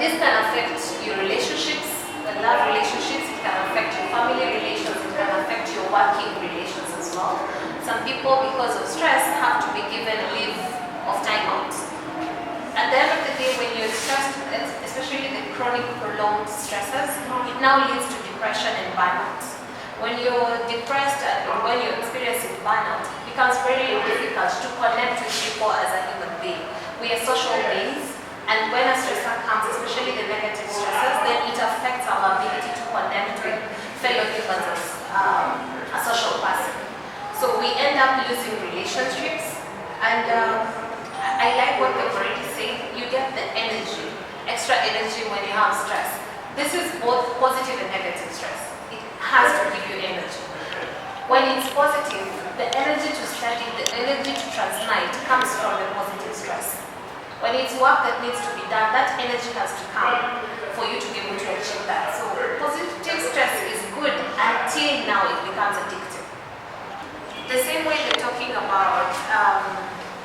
this can affect your relationships, the love relationships, it can affect your family relations, it can affect your working relations as well. Some people, because of stress, have to be given leave of time out. At the end of the day, when you're stressed, especially the chronic prolonged stresses, it now leads to depression and burnout. When you're depressed and when you're experiencing burnout, it becomes very difficult to connect with people as a human being. We are social beings, and when a stressor comes, especially the negative stresses, then it affects our ability to connect with fellow humans as a social person. So we end up losing relationships, and I like what they've already said, you get the energy, extra energy when you have stress. This is both positive and negative stress. It has to give you energy. When it's positive, the energy to study, the energy to transmit comes from the positive stress. When it's work that needs to be done, that energy has to come for you to be able to achieve that. So positive stress is good until now it becomes addictive. The same way they're talking about,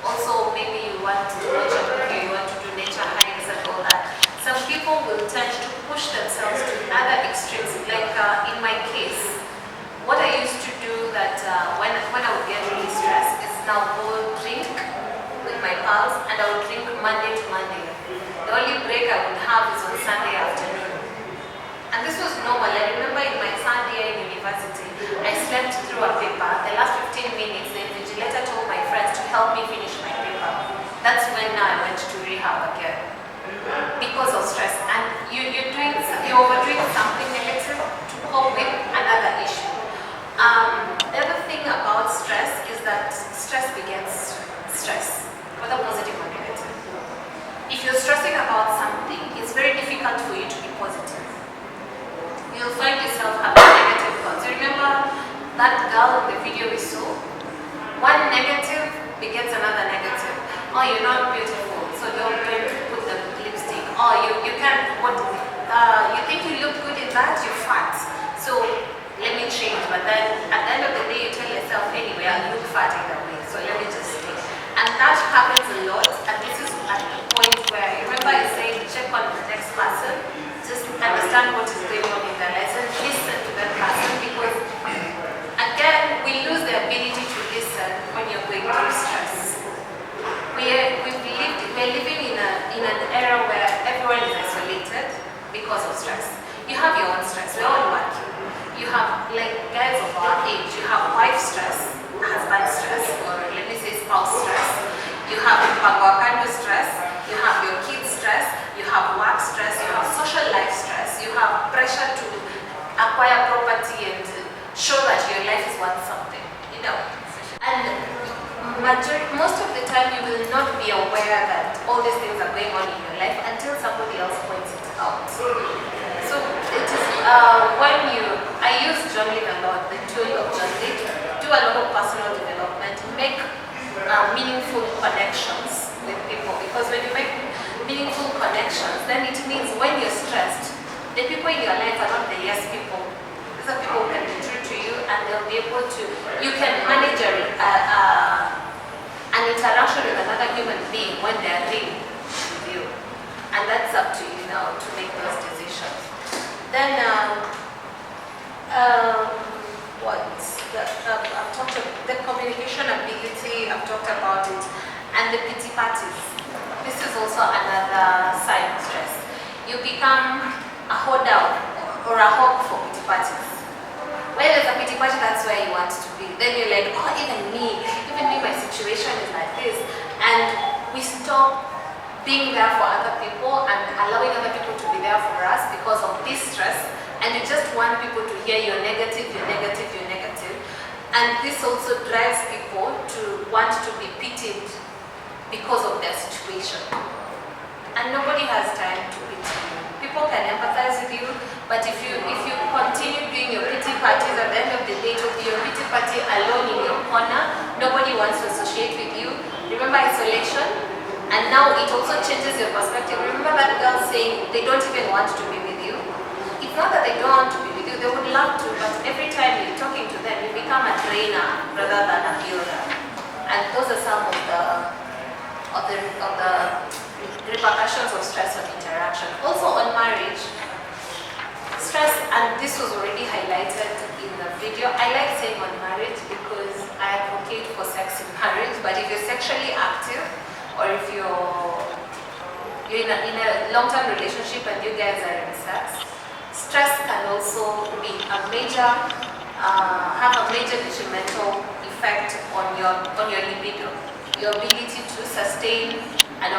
also maybe you want to watch a movie, you want to do nature hikes and all that. Some people will tend to push themselves to other extremes. Like in my case, what I used to do that when I would get really stressed is now go drink with my pals, and I would drink Monday to Monday. The only break I would have is on Sunday afternoon. And this was normal. I remember in my third year in university, I slept through a paper. The last 15 minutes, the invigilator told my friends to help me finish my paper. That's when I went to rehab again. Because of stress. And you're overdoing something negative to cope with another issue. The other thing about stress is that stress begets stress, whether positive or negative. If you're stressing about something, it's very difficult for you to be positive. You'll find yourself having negative thoughts. You remember that girl in the video we saw? One negative begets another negative. Oh, you're not beautiful, so don't put the lipstick. Oh, you can't, you think you look good in that? You're fat. So let me change. But then at the end of the day, you tell yourself, anyway, I look fat either way, so let me just stay. And that happens a lot, and this is at the point where, remember I said, check on the next person, just understand what is going on in their lives and listen to that person, because again, we lose the ability to listen when you're going through stress. We're living in an era where everyone is isolated because of stress. You have your own stress, we're all working. You have, like guys of our age, you have wife stress, husband stress, or let me say spouse stress. You have pagwakando stress, you have your kids stress, you have work stress, you have social life stress, you have pressure to acquire property and show that your life is worth something, you know. And most of the time you will not be aware that all these things are going on in your life until somebody else points it out. So it is I use journaling a lot, the tool of journaling, do a lot of personal development, make meaningful connections with people, because when you make meaningful connections, then it means when you're stressed, the people in your life are not the yes people. These are people who can be true to you, and they'll be able to, you can manage an interaction with another human being when they're real with you. And that's up to you now to make those decisions. Then, I've talked about the communication ability, I've talked about it, and the pity parties. This is also another sign of stress. You become a holdout or a hawk for pity parties. When there's a pity party, that's where you want to be. Then you're like, oh, even me, my situation is like this. And we stop being there for other people and allowing other people to be there for us because of this stress. And you just want people to hear you're negative, you're negative, you're negative. And this also drives people to want to be pitied because of their situation. And nobody has time to pity you. People can empathize with you, but if you continue doing your pity parties, at the end of the day, to be your pity party alone in your corner, nobody wants to associate with you. Remember isolation? And now it also changes your perspective. Remember that girl saying they don't even want to be with you? It's not that they don't want to be with you, they would love to, but every time you're talking to them, you become a drainer rather than a builder. And those are some of the repercussions of stress on interaction. Also this was already highlighted in the video. I like saying on marriage because I advocate for sex in marriage, but if you're sexually active or if you're in a long-term relationship and you guys are in sex, stress can also be a major, have a major detrimental effect on your libido, your ability to sustain an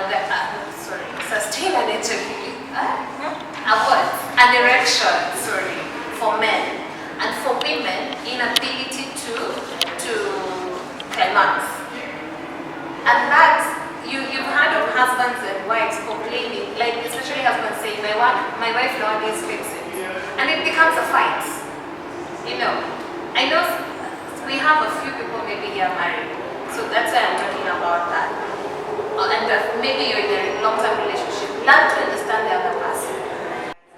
erection, for men, and for women, inability to climax. And that you've heard of husbands and wives complaining, like especially husbands saying, my wife nowadays fixes it, and it becomes a fight. I know we have a few people maybe here married, so that's why I'm talking about that. And maybe you're in a long-term relationship, learn to understand the other person.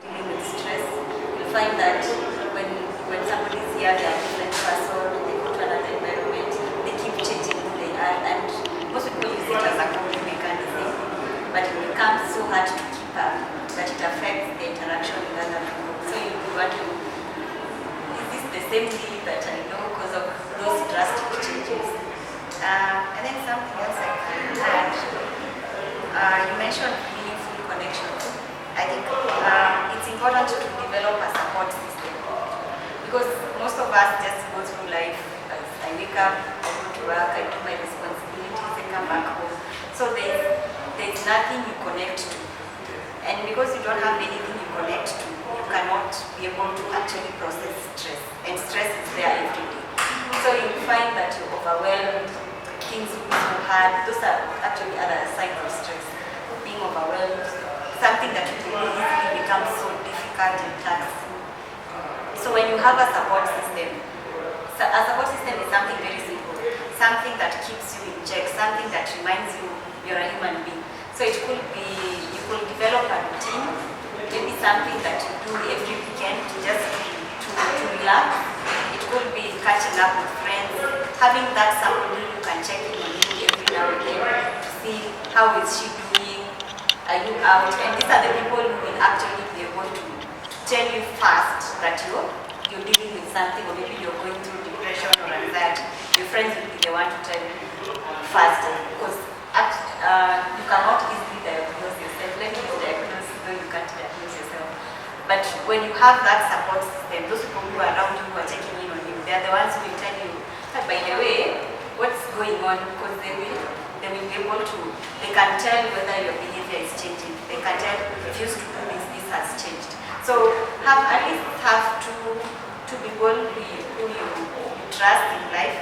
Dealing with stress, you'll find that when somebody's here, they're a different person, they go to another environment, they keep changing who they are, and most people use it as a coping mechanism, but it becomes so hard to keep up that it affects the interaction with other people. So you want to, is this the same thing that I know because of those drastic changes? And then something else I can add, you mentioned meaningful connections. I think it's important to develop a support system because most of us just go through life. I wake up, I go to work, I do my responsibilities, I come back home. So there's nothing you connect to. And because you don't have anything you connect to, you cannot be able to actually process stress. And stress is there every day. So you find that you're overwhelmed, things will be so hard. Those are actually other signs of stress. Being overwhelmed, something that will easily becomes so difficult and taxing. So when you have a support system is something very simple, something that keeps you in check, something that reminds you you're a human being. So it could be, you could develop a routine, maybe something that you do every weekend to relax. It could be catching up with friends, having that somebody you can check in on you every now and then to see how is she doing, are you out, and these are the people who will actually be able to tell you fast that you're dealing with something, or maybe you're going through depression or anxiety. Your friends will be the one to tell you fast, because you cannot easily diagnose yourself. Let me diagnose you, though you can't diagnose yourself. But when you have that support system, those people who are around you, who are checking in on you, they are the ones who will tell you, by the way, what's going on, because they will be able to, they can tell whether your behavior is changing. They can tell if you used to do this has changed. So at least have two people who you trust in life,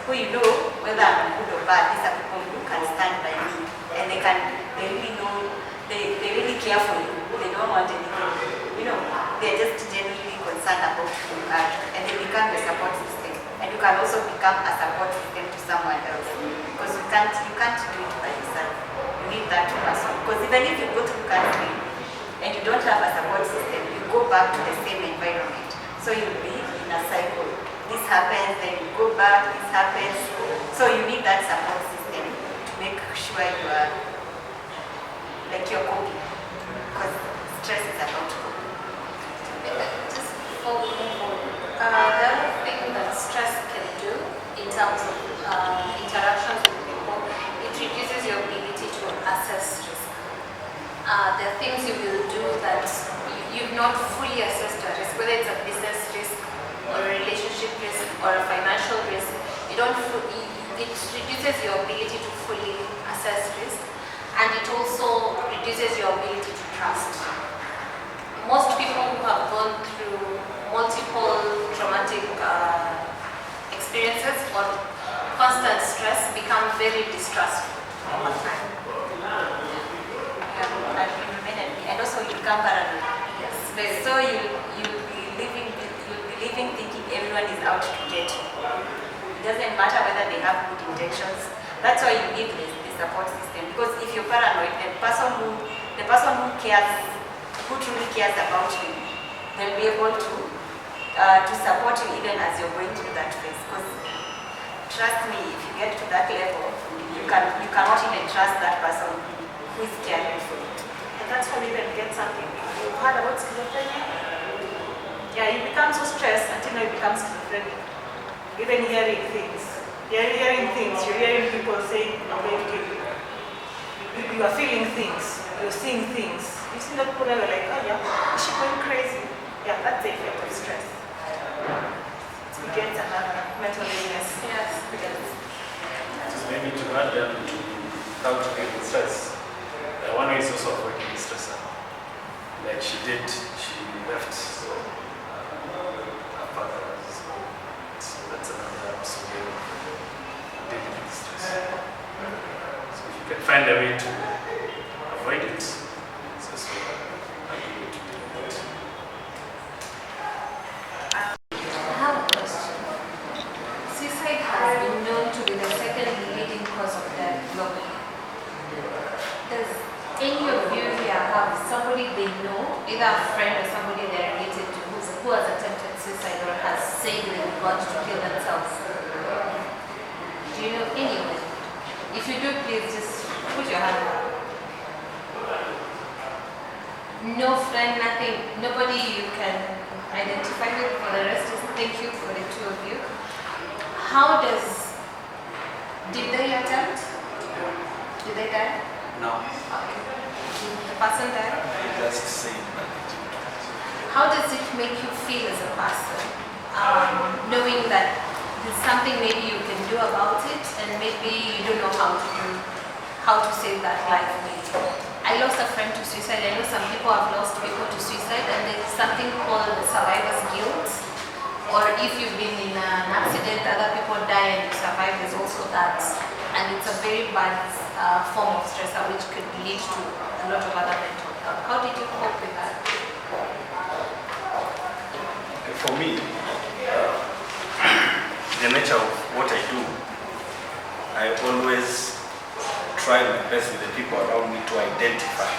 who you know whether I'm good or bad. These are people who can stand by you, and they really know, they really care for you. They don't want anything, they're just genuinely concerned about who you are, and they become the support system. And you can also become a support system to someone else, because you can't do it by yourself. You need that person, because even if you go through counseling and you don't have a support system, you go back to the same environment. So you'll be in a cycle. This happens, then you go back, this happens. So you need that support system to make sure you are, like, you're coping, because stress is about coping. Just before we move on, the other thing that stress can do in terms of interactions with people, it reduces your ability to assess risk. There are things you will do that you've not fully assessed a risk, whether it's a business risk or a relationship risk or a financial risk. It reduces your ability to fully assess risk, and it also reduces your ability to trust. Most people who have gone through multiple traumatic experiences or constant stress become very distrustful over time. And also you become paranoid. Yes. So you'll be living thinking everyone is out to get you. It doesn't matter whether they have good intentions. That's why you need the support system. Because if you're paranoid, the person who cares, who truly cares about you, they'll be able to support you even as you're going through that phase. Because trust me, if you get to that level, you cannot even trust that person who is caring for you. And that's when you can get something. You've heard about schizophrenia? Yeah, you become so stressed until now it becomes schizophrenic. Even hearing things. You're hearing things, you're hearing people saying, I'm going to kill you. You are feeling things, you're seeing things. You see that people that are like, oh yeah, is she going crazy? Yeah, that's the effect of stress. It begets another mental illness. Yes. Maybe to add them to how to deal with stress. One way is also avoiding stress. Like she left, so her father was, so that's another way of dealing with stress. So if you can find a way to avoid it, it's also a good way to deal with it. I have a question. Suicide has been known to be the second leading cause of death globally. Does any of you here have somebody they know, either a friend or somebody they're related to, who has attempted suicide or has said they want to kill themselves? Do you know anyone? If you do, please just put your hand up. No friend, nothing, nobody you can identify with for the rest. Thank you for the two of you. Did they attempt? Did they die? No. Okay. Did the person die? Just saying that. How does it make you feel as a person, knowing that there's something maybe you can do about it, and maybe you don't know how to save that life? Maybe. I lost a friend to suicide. I know some people have lost people to suicide, and there's something called survivor's guilt. Or if you've been in an accident, other people die and you survive, there's also that. And it's a very bad form of stress which could lead to a lot of other mental health. How did you cope with that? For me, the nature of what I do, I always try my best with the people around me to identify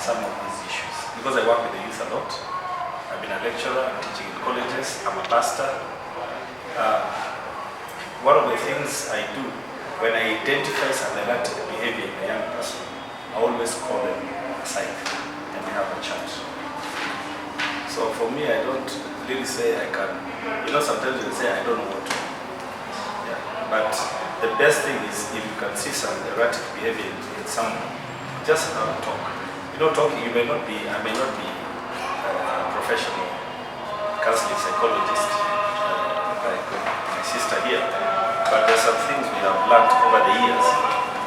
some of these issues. Because I work with the youth a lot. I've been a lecturer, I'm teaching in colleges, I'm a pastor. One of the things I do when I identify some erratic behavior in a young person, I always call them aside and we have a chat. So for me, I don't really say I can, sometimes you say I don't know what to do. Yeah. But the best thing is if you can see some erratic behavior in someone, just have a talk. Talking, I may not be professional counseling psychologist like my sister here, but there's some things we have learned over the years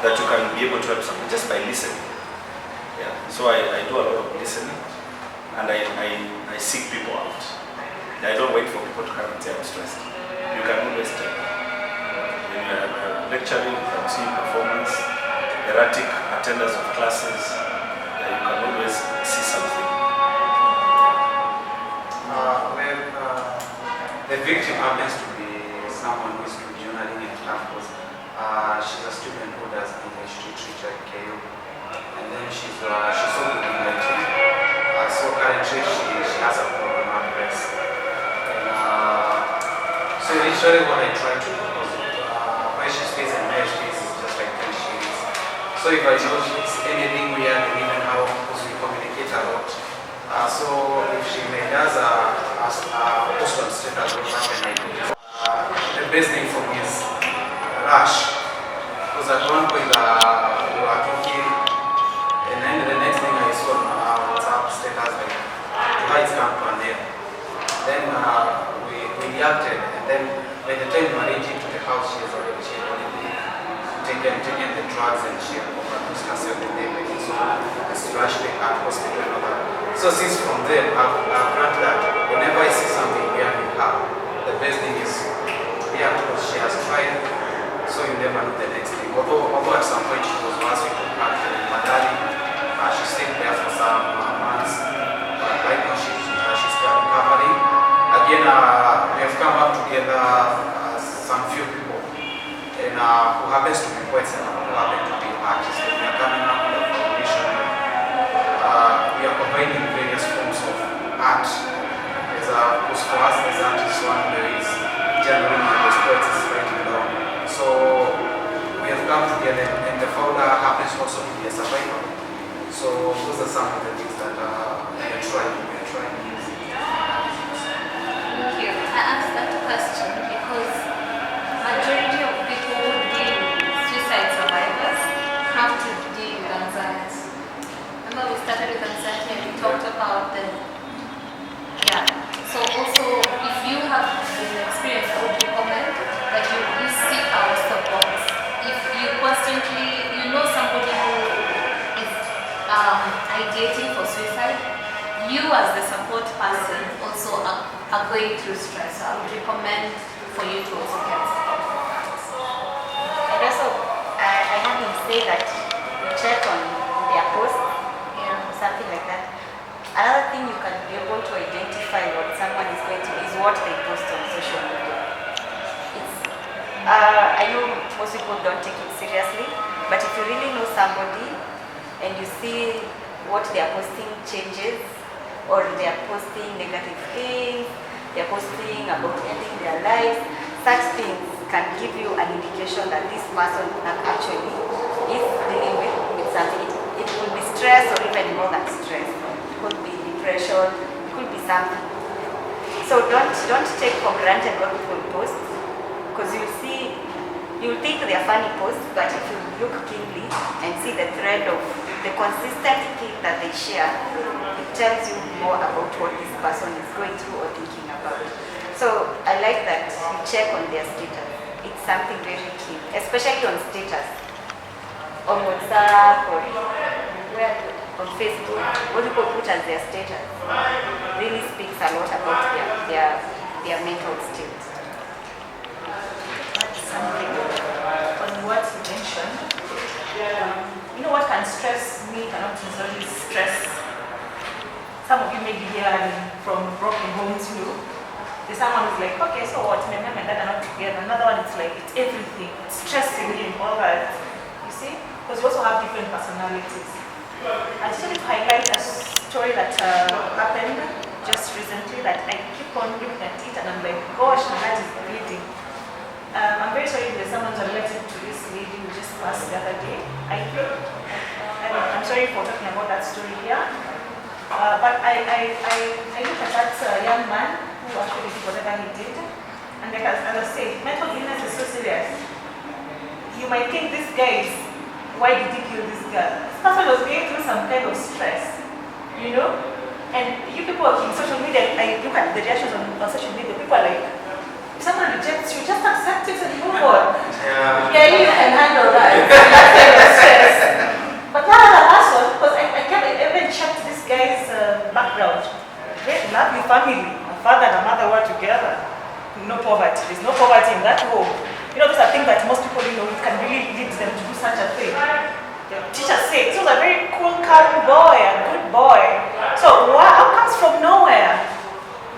that you can be able to help someone just by listening. Yeah. So I do a lot of listening, and I seek people out. I don't wait for people to come and say I'm stressed. You can always tell. When you are lecturing, you can see performance, erratic attendance of classes, you can always see something. The victim happens to be someone who is journaling in campus. She's a student who does English literature at KU, and then she's so good in writing. So currently she has a problem at breast. So initially what I try to do is where she stays and where she is just like 10 shades. So if I notice anything weird, and even how we communicate a lot. So if she does a post on status, what can I do? The best thing for me is rush. Because at one point we were talking, and then the next thing I saw on WhatsApp status like the lights come to an end. Then we reacted, and then by the time we were reaching to the house, she had already taken the drugs and she had overdosed herself the day before. So it's rushed her at hospital and all that. So since from then, I've learned that whenever I see something weird with her, the best thing is yeah, because she has tried, so you never know the next thing. Although at some point she was once we took her to Madari, she stayed there for some months, but right now she's still recovering. Again, we have come up together some few people, and who happens to be poets and who happen to be artists. And we are coming up with a foundation. We are combining various forms of art. There's because for us as artists, one there is journaling and the poets is writing down. So we have come together, and the founder happens also to be a survivor. So those are some of the things that we are trying using. question because majority of people who deal with suicide survivors have to deal with anxiety. Remember we started with anxiety and we talked about the So also if you have an experience, I would recommend that you seek out support. If you constantly somebody who is ideating for suicide, you as the support person also are going through stress. So I would recommend for you to also get support for that. And also, I have him say that you check on their posts, something like that. Another thing you can be able to identify what someone is going to is what they post on social media. I know most people don't take it seriously, but if you really know somebody and you see what they are posting changes, or they are posting negative things, they are posting about ending their lives, such things can give you an indication that this person actually is dealing with something. It could be stress or even more than stress. It could be depression, it could be something. So don't take for granted what people post, because you'll think they're funny posts, but if you look keenly and see the thread of the consistent thing that they share, it tells you more about what this person is going through or thinking about. So I like that you check on their status. It's something very key, especially on status. On WhatsApp or on Facebook, what people put as their status really speaks a lot about their mental state. That's something on what you mentioned. What can stress me cannot necessarily stress. Some of you may be hearing from broken homes, There's someone who's like, okay, so what? My mom and dad are not together. Another one is like, it's everything. It's stressing him, all that. You see? Because we also have different personalities. I just want to highlight a story that happened just recently that I keep on looking at it and I'm like, gosh, my heart is bleeding. I'm very sorry if there's someone related to this lady who just passed the other day. I'm sorry for talking about that story here. But I look at that young man who actually did whatever he did. And like as I said, mental illness is so serious. You might think this guy is, why did he kill this girl? This person was going through some kind of stress, And you people in social media, I look at the reactions on social media, people are like, if someone rejects you, just accept it and move on. Yeah, you can handle that. That kind of stress. But not other person, because I even checked this guy's background. Very lovely family. A father and a mother were together. No poverty. There's no poverty in that home. Those are things that most people can really lead them to do such a thing. The teacher said, so he was a very cool, calm boy, a good boy. So how comes from nowhere?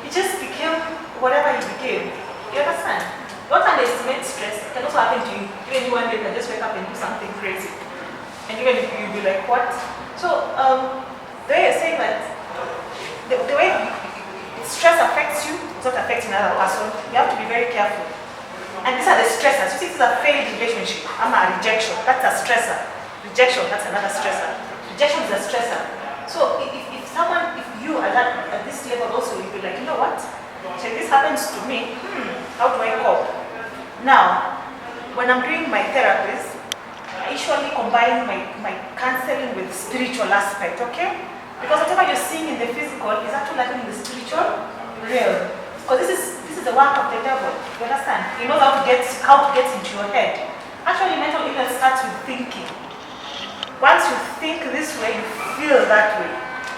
He just became whatever he became. You understand? Don't underestimate stress. It can also happen to you. Even you one day can just wake up and do something crazy. And even if you'll be like, what? So the way you're saying that the way stress affects you, it's not affecting another person. You have to be very careful. And these are the stressors. You see, this is a failed relationship. I'm a rejection. That's a stressor. Rejection, that's another stressor. Rejection is a stressor. So if you are at this level also, you'll be like, you know what? So if this happens to me, how do I cope? Now, when I'm doing my therapies, I usually combine my counseling with spiritual aspect, okay? Because whatever you're seeing in the physical is actually happening in the spiritual realm. Because this is the work of the devil. You understand? He knows how to get into your head. Actually, mental illness starts with thinking. Once you think this way, you feel that way.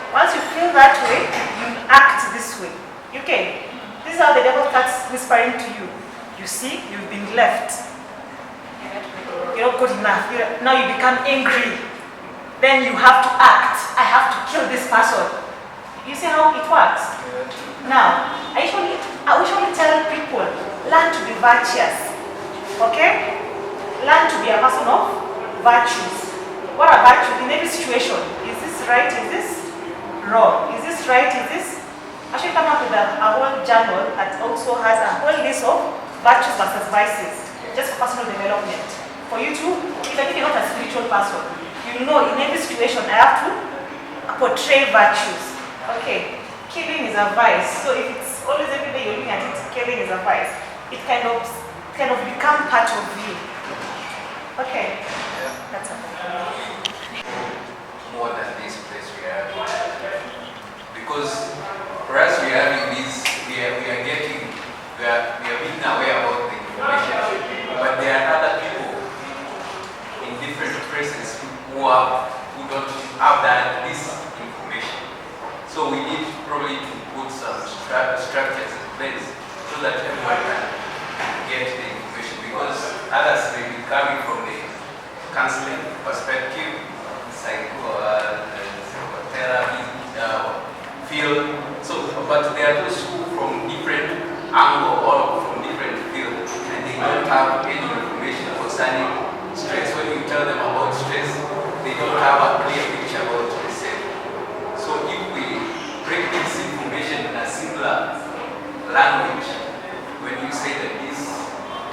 Once you feel that way, you act this way. Okay? This is how the devil starts whispering to you. You see, you've been left. You're not good enough. Now you become angry. Then you have to act. I have to kill this person. You see how it works? Now, I usually tell people, learn to be virtuous. Okay? Learn to be a person of virtues. What are virtues in every situation? Is this right? Is this wrong? Is this right? Is this? I should come up with a whole journal that also has a whole list of virtues versus vices, just for personal development. For you to, even if you're not a spiritual person, you know in every situation I have to portray virtues. Okay, killing is a vice. So if it's always every day you're looking at it, killing is a vice. it kind of become part of you. Okay, that's okay. More than this place we are having. Because for us we are having this, we are being aware about the information, but there are other people in different places who don't have this information. So we need probably to put some structures in place so that everyone can get the information, because others may be coming from the counseling perspective, psychotherapy field. So, but there are those who from different angle or from different fields, and they don't have any information concerning stress. When you tell them about stress, they don't have a clear picture about the same. So if we break this information in a simpler language, when you say that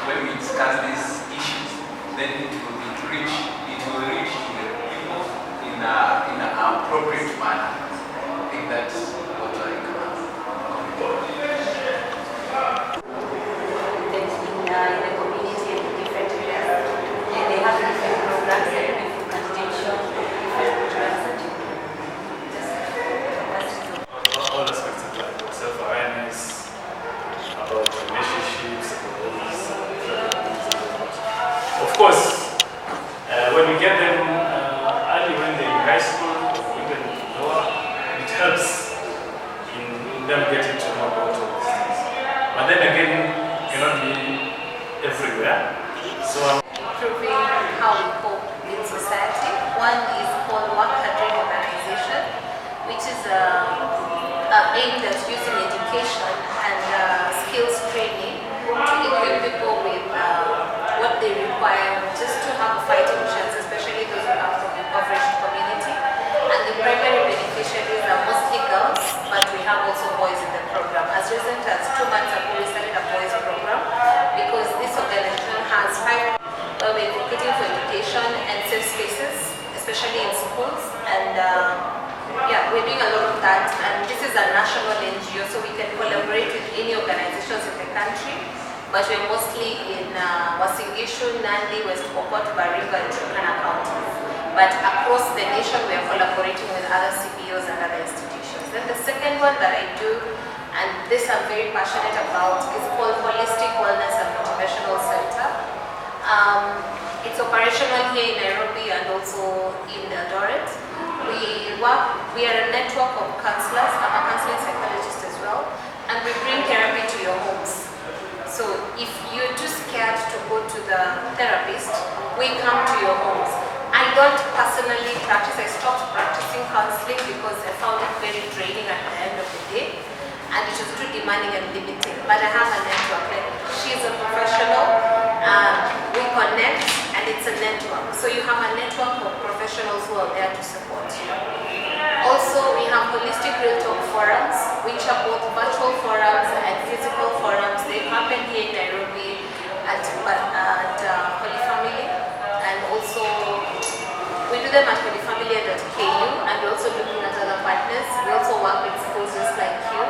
when we discuss these issues, then it will reach to the people in an appropriate manner. I think that's what I can. In the community in different areas, and they have different programs and different meditation, different programs that you just All aspects of life, self-awareness, about relationships, of course, when we get them early when they're in high school or even lower, it helps in them getting to know about all these things. But then again, cannot be everywhere. So Improving how we cope in society. One is called work-hungry organization, which is aimed at using education and skills training to equip people with what they require just to have fighting chance, especially those who come from impoverished community. And the primary beneficiaries are mostly girls, but we have also boys in the program. As recent as 2 months ago, we started a boys program because this organization has 5 where we're advocating for education and safe spaces, especially in schools. And yeah, we're doing a lot of that. And this is a national NGO, so we can collaborate with any organizations in the country. But we're mostly in Uasin Gishu, Nandi, West Pokot, Baringo, and Turkana counties. But across the nation, we are collaborating with other CBOs and other institutions. Then the second one that I do, and this I'm very passionate about, is called Holistic Wellness and Motivational Center. It's operational here in Nairobi and also in Eldoret. We are a network of counselors. I'm a counseling psychologist as well, and we bring therapy to your homes. So if you're too scared to go to the therapist, we come to your homes. I don't personally practice. I stopped practicing counseling because I found it very draining at the end of the day, and it was too demanding and limiting. But I have a network. Like, she's a professional. We connect, and it's a network. So you have a network of professionals who are there to support you. Also, we have holistic real talk forums, which are both virtual forums and physical forums. They happen here in Nairobi at Holy Family, and also we do them at holyfamily.ku, and we're also looking at other partners. We also work with schools just like you,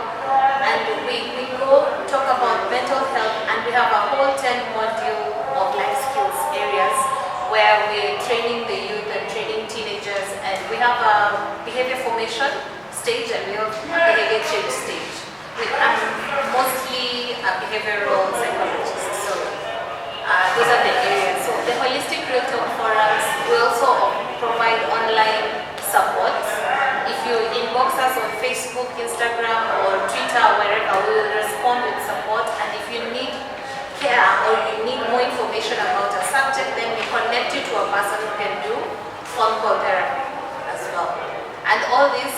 and we go talk about mental health, and we have a whole 10-module of life skills areas where we're training the youth and training teenagers, and we have a behavior formation stage and we have a behavior change stage. I'm mostly a behavioral psychologist, so those are the areas. So the holistic real talk forums, we also provide online support. If you inbox us on Facebook, Instagram, or Twitter, wherever, we will respond with support. And if you need care or you need more information about a subject, then we connect you to a person who can do phone call therapy as well. And all this,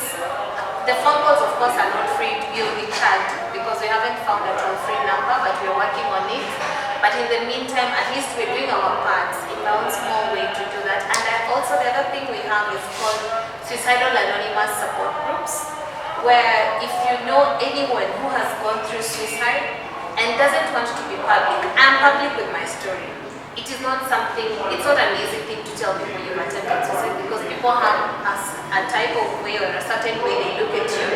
the phone calls of course are not free, you'll be charged because we haven't found a toll-free number, but we're working on it. But in the meantime, at least we're doing our parts in our own small way to do that. And then also the other thing we have is called Suicidal Anonymous Support Groups, where if you know anyone who has gone through suicide and doesn't want to be public, I'm public with my story. It is not something, it's not an easy thing to tell people you've attempted suicide because people have a type of way or a certain way they look at you.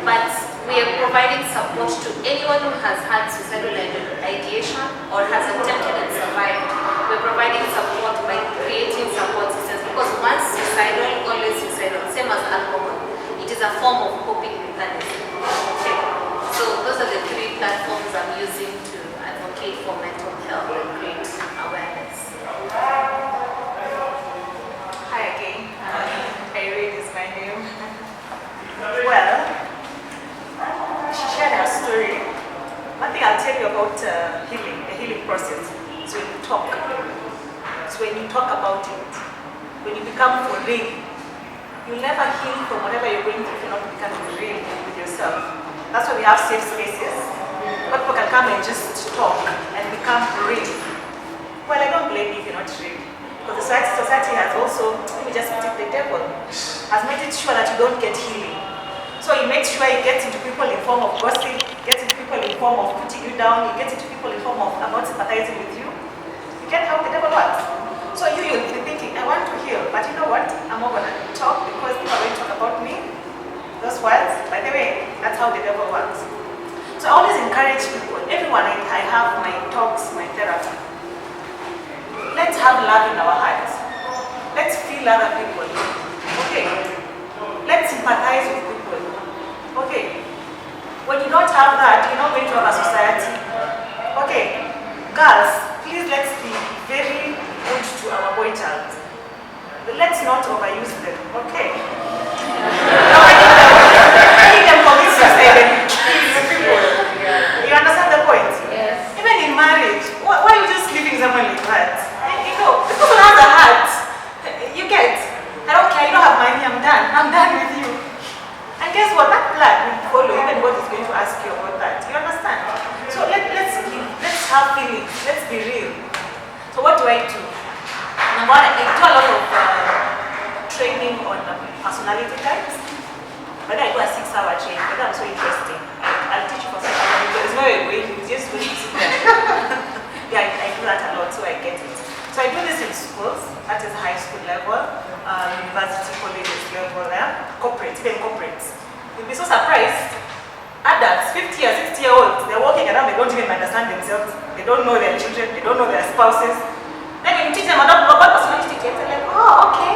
But we are providing support support to anyone who has had suicidal ideation or has attempted and survived. We're providing support by creating support systems because once suicidal, always suicidal, same as alcohol. It is a form of coping mechanism. Okay. So those are the 3 platforms I'm using to advocate for mental health and create awareness. Hi again. Irene is my name. Well, she shared her story. One thing I'll tell you about healing, the healing process, is when you talk. It's when you talk about it. When you become for real. You'll never heal from whatever you're going through if you're not becoming real with yourself. That's why we have safe spaces. Where people can come and just talk and become real. Well, I don't blame you if you're not real. Because the society has also, let me just put it, the devil has made it sure that you don't get healing. So he makes sure he gets into people in form of gossip, gets into people in form of putting you down, he gets into people in form of I'm not sympathizing with you. You get how the devil works. So you'll be thinking, I want to heal, but you know what? I'm not going to talk because people are going to talk about me. Those words, by the way, that's how the devil works. So I always encourage people, everyone I have my talks, my therapy. Let's have love in our hearts. Let's feel other people. Okay. Let's sympathize with people. Okay. When you don't have that, you're not going to have a society. Okay. Girls, please let's be very good to our boy child. Let's not overuse them. Okay. Making them commit suicide and kill people. You understand the point? Yes. Even in marriage, why are you just leaving someone like that? You know, the person has a heart. You get, I don't care, you don't have money, I'm done with you. And guess what? That blood will follow even God is going to ask you about that. You understand? So let's have feelings, let's be real. So what do I do? Number one, I do a lot of training on personality types. But I do a 6-hour training, but I'm so interesting. I'll teach you for 6 hours. There's no way, you just going to sit there. Yeah, I do that a lot, so I get it. So I do this in schools, that is high school level, university, colleges level, corporate, even corporates. You'll be so surprised. Adults, 50-year, 60-year-olds, they're walking around, they don't even understand themselves. They don't know their children, they don't know their spouses. Then when you teach them about personality traits, they're like, oh, okay.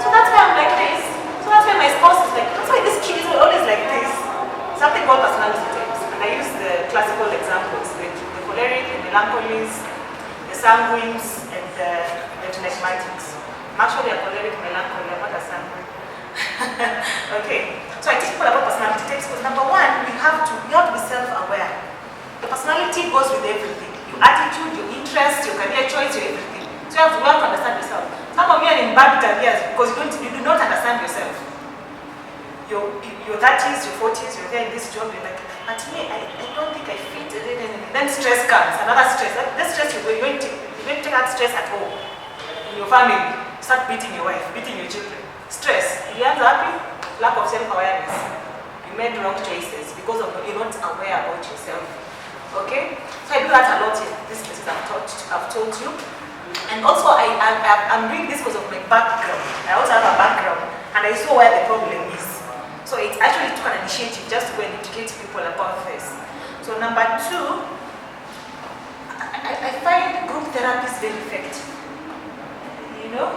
So that's why I'm like this. So that's why my spouse is like, that's why this kid is always like this. Something called personality traits. And I use the classical examples, the choleric, the melancholies, the sanguines, and the phlegmatics. I'm actually a choleric melancholy, I'm not a sanguine. Okay, so I teach people about personality types because number one, you have to be self-aware. The personality goes with everything. Your attitude, your interests, your career choice, your everything. So you have to learn to understand yourself. Some of you are in bad careers because you do not understand yourself. Your 30s, your 40s, you're there in this job, you're like, but me, I don't think I fit. Then stress comes, another stress. That stress, you're going to take that stress at home, in your family. Start beating your wife, beating your children. Stress. If you are happy, lack of self-awareness. You made wrong choices because you're not aware about yourself. Okay? So I do that a lot in these places I've told you. And also I'm doing this because of my background. I also have a background and I saw where the problem is. So it actually took an initiative just to go and educate people about this. So number two, I find group therapy is very effective. You know?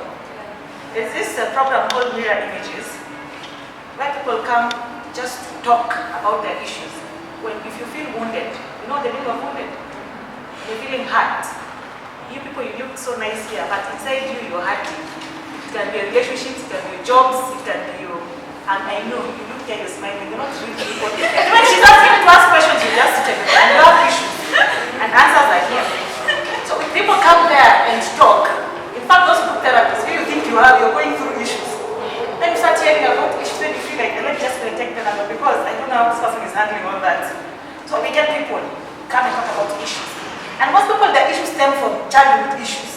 There's this program called Mirror Images, where people come just to talk about their issues. If you feel wounded, you know the meaning of wounded? You're feeling hurt. You people, you look so nice here, but inside you, you're hurting. It can be a relationship, it can be jobs, it can be your... And I know, you look here, you're smiling, you're not really people. When she's asking to ask questions, you just sit there and you have issues. And answers are here. So if people come there and talk, in fact, those group therapists, you think you're going through issues. Then you start hearing about issues, then you feel like, let me just take the number because I don't know how this person is handling all that. So we get people come and talk about issues. And most people, their issues stem from childhood issues.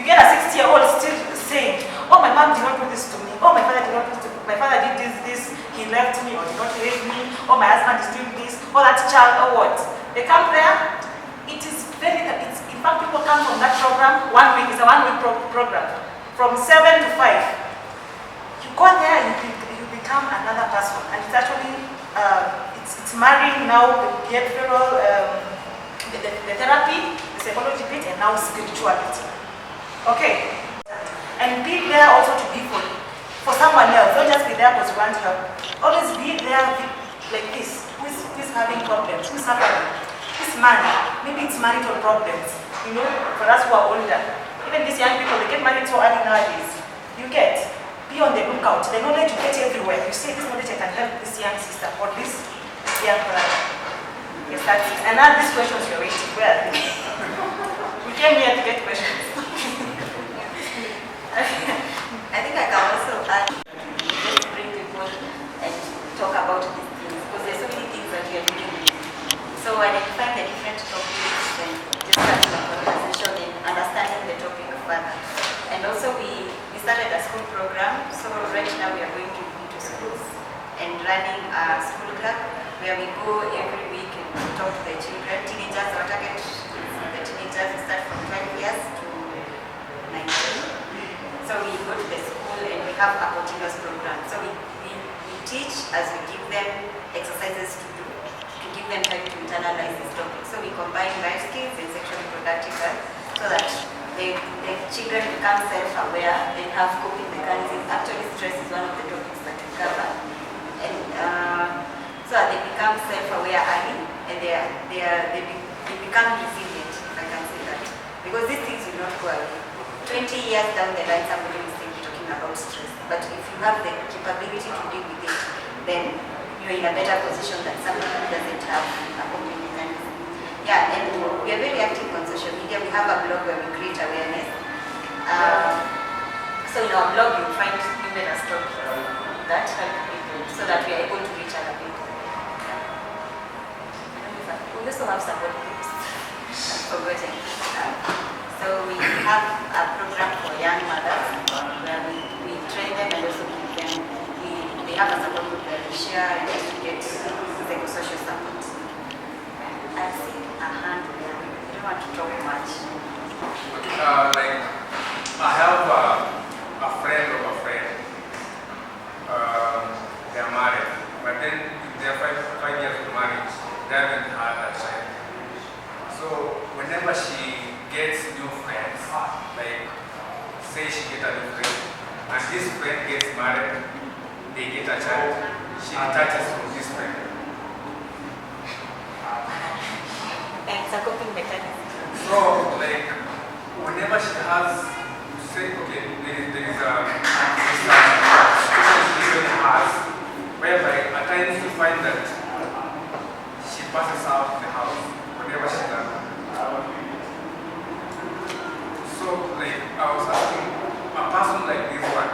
You get a 60-year-old still saying, oh, my mom did not do this to me. Oh, my father did not do this to me. My father did this, he left me or did not raise me. Oh, my husband is doing this. Oh, that child, or what? They come there. In fact, people come from that program 1 week. It's a 1 week program. From 7 to 5. You go there and you become another person. And it's actually, it's marrying now the behavioral, the therapy, the psychology bit, and now spirituality. Okay, and be there also to be for someone else. Don't just be there because you want help. Always be there like this. Who's having problems? Who's suffering? This man, maybe it's marital problems. You know, for us who are older, even these young people, they get married so early nowadays. You get. Be on the lookout. The knowledge you get everywhere. You say this knowledge I can help this young sister or this young brother. Yes, that's it. And now these questions you're waiting. Where are they? We came here to get questions. I think I can also add, just bring people and talk about these things because there's so many things that we are doing. So identifying the different topics and just starting a conversation and understanding the topic further. And also we started a school program, so right now we are going into schools and running a school club where we go every week and talk to the children, teenagers. Our target is the teenagers who start from 12 years to 19. So we go to the school and we have a continuous program. So we teach as we give them exercises to do, to give them time to internalize this topic. So we combine life skills and sexually productive health so that the children become self-aware and have coping mechanisms. Actually, stress is one of the topics that we cover. And so that they become self-aware early and they become resilient, if I can say that. Because these things will not go away. 20 years down the line, somebody will still be talking about stress. But if you have the capability to deal with it, then you're in a better position than somebody who doesn't have a coping mechanism. Yeah, and we are very active on social media. We have a blog where we create awareness. So in our blog, you'll find numerous topics that help people so that we are able to reach other people. We also have support groups. I've forgotten. So we have a program for young mothers where we train them and also give them, they have a support group where we share and get psychosocial support. I see a hand there. I don't want to talk much. Like, I have a friend of a friend. They are married, but then they are 5 years of marriage. They haven't had a child. So whenever she gets new friends, like say she gets a new friend, and this friend gets married, they get a child, she detaches from this friend. And it's a coping mechanism. So, like, whenever she has, say, okay, there is a she usually has, whereby at times you find that she passes out the house whenever she's done. So, like, I was asking, a person like this one,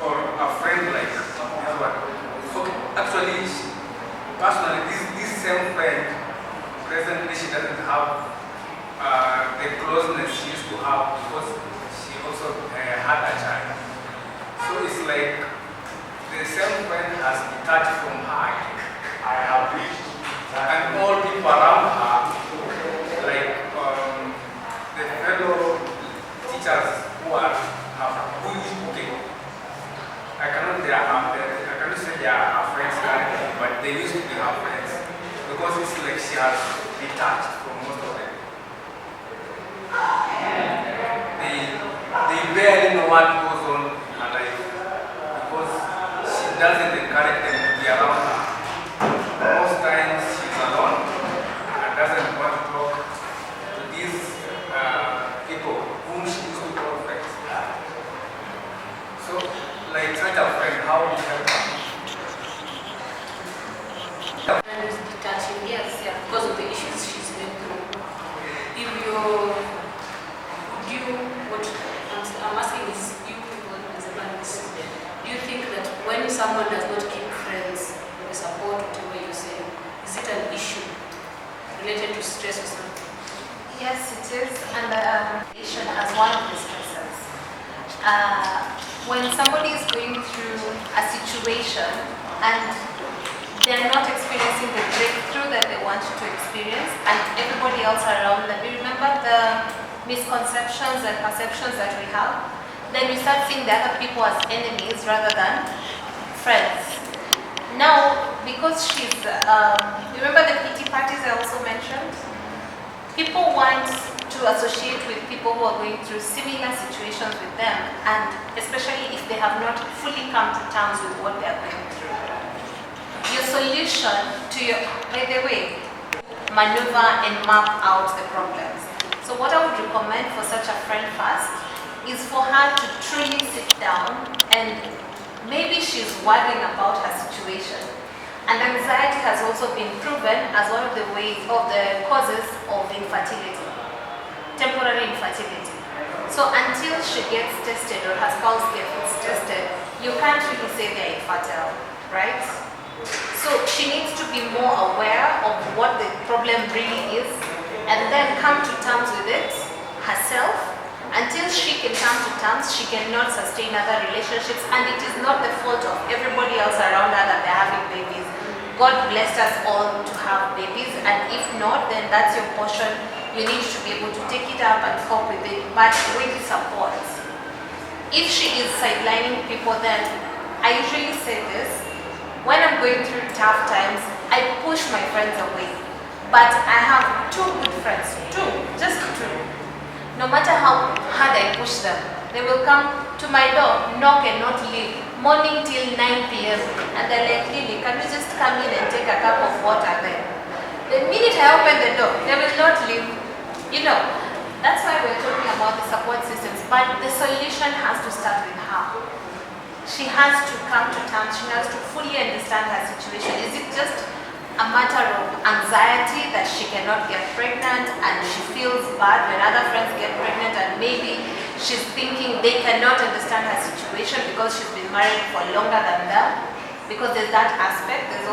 or a friend like this one, okay, actually, personally, this same friend, presently she doesn't have the closeness she used to have because she also had a child. So it's like the same friend has detached from her. I have reached. And all people around her, like the fellow teachers who is cooking. I cannot say they are her friends currently, but they used to be her friends because it's like she has detached from most of them. They barely know what goes on in her life because she doesn't encourage them to be around her. Most times she's alone and doesn't want to talk to these people whom she used to call friends. So, like such a friend, how do you help her? And is detaching, yes, yeah, because of the issues she's been through. If what I'm asking is, you people as a parents, do you think that when someone does not keep friends, the support, whatever you say, is it an issue related to stress or something? Yes, it is, and relation as one of the stressors. When somebody is going through a situation and they're not experiencing the breakthrough that they want to experience, and everybody else around them, you remember the misconceptions and perceptions that we have, then we start seeing the other people as enemies rather than friends. Now, because she's, remember the PT parties I also mentioned? People want to associate with people who are going through similar situations with them, and especially if they have not fully come to terms with what they are going through. Your solution to your, by the way, maneuver and map out the problems. So what I would recommend for such a friend first is for her to truly sit down, and maybe she's worrying about her situation. And anxiety has also been proven as one of the ways of the causes of infertility, temporary infertility. So until she gets tested or her spouse gets tested, you can't really say they're infertile, right? So she needs to be more aware of what the problem really is, and then come to terms with it herself. Until she can come to terms, she cannot sustain other relationships, and it is not the fault of everybody else around her that they're having babies. God blessed us all to have babies, and if not, then that's your portion. You need to be able to take it up and cope with it, but with support. If she is sidelining people, then I usually say this: when I'm going through tough times, I push my friends away. But I have two good friends, just two. No matter how hard I push them, they will come to my door, knock and not leave, morning till 9 p.m. And they're like, Lily, can you just come in and take a cup of water there? The minute I open the door, they will not leave. You know, that's why we're talking about the support systems, but the solution has to start with her. She has to come to terms, she has to fully understand her situation. Is it just a matter of anxiety that she cannot get pregnant and she feels bad when other friends get pregnant, and maybe she's thinking they cannot understand her situation because she's been married for longer than them? Because there's that aspect. There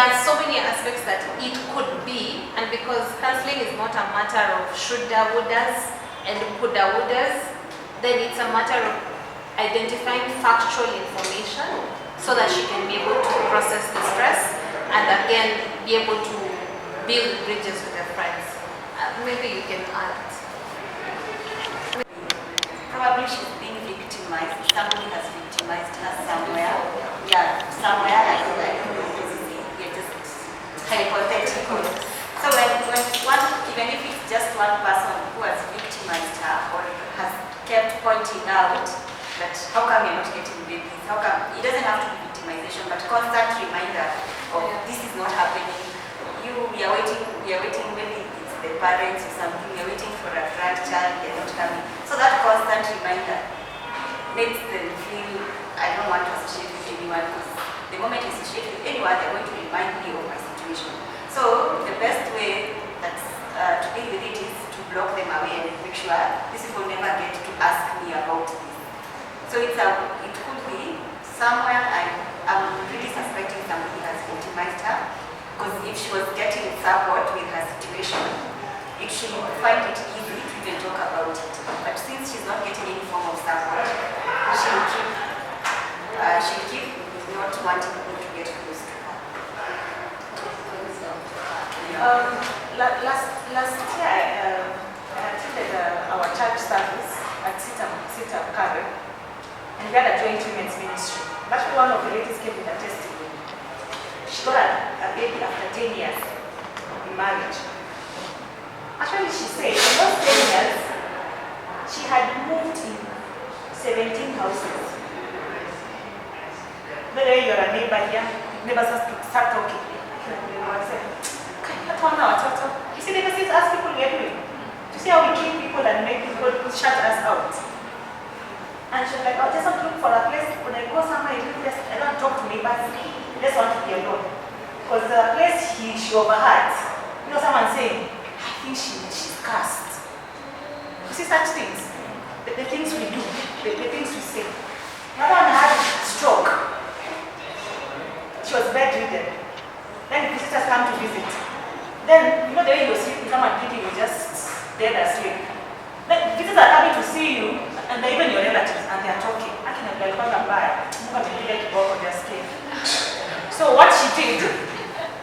are so many aspects that it could be, and because counseling is not a matter of shoulda, wouldas and coulda, wouldas, then it's a matter of identifying factual information so that she can be able to process the stress and again be able to build bridges with her friends. Maybe you can add. Probably she's being victimized. Somebody has victimized her somewhere. Yeah, somewhere. I don't know. You're just hypothetical. So when one, even if it's just one person who has victimized her or has kept pointing out that how come you're not getting babies? How come? It doesn't have to be victimization, but constant reminder of this is not happening. We are waiting, maybe it's the parents or something, we are waiting for a grandchild, they're not coming. So that constant reminder makes them feel, I don't want to associate with anyone, because the moment I associate with anyone, they're going to remind me of my situation. So the best way to deal with it is to block them away and make sure these people never get to ask me about this. So it could be somewhere I'm really suspecting somebody has victimized her, because if she was getting support with her situation, it should find it easy to even talk about it. But since she's not getting any form of support, she'll keep not wanting people to get close to her. Last year, I attended our church service at Sita Karen, and we had a joint women's ministry. Actually, one of the ladies came with a testimony. She got a baby after 10 years in marriage. Actually, she said in those 10 years, she had moved in 17 houses. Whether you're a neighbor here, neighbors start talking. You see, the person ask people we are doing. To see how we keep people and make people shut us out. And she's like, I just want to look for a place. When I go somewhere, I don't talk to neighbors. I just want to be alone. Because the place she overheard, you know, someone saying, I think she's cursed. You see such things? The things we do, the things we say. Another one had stroke. She was bedridden. Then visitors come to visit. Then, you know the way you're sleeping, someone thinking you're just dead asleep. Then visitors are coming to see you, and they're even your relatives, and they're talking. I can have like on their skin. So what she did,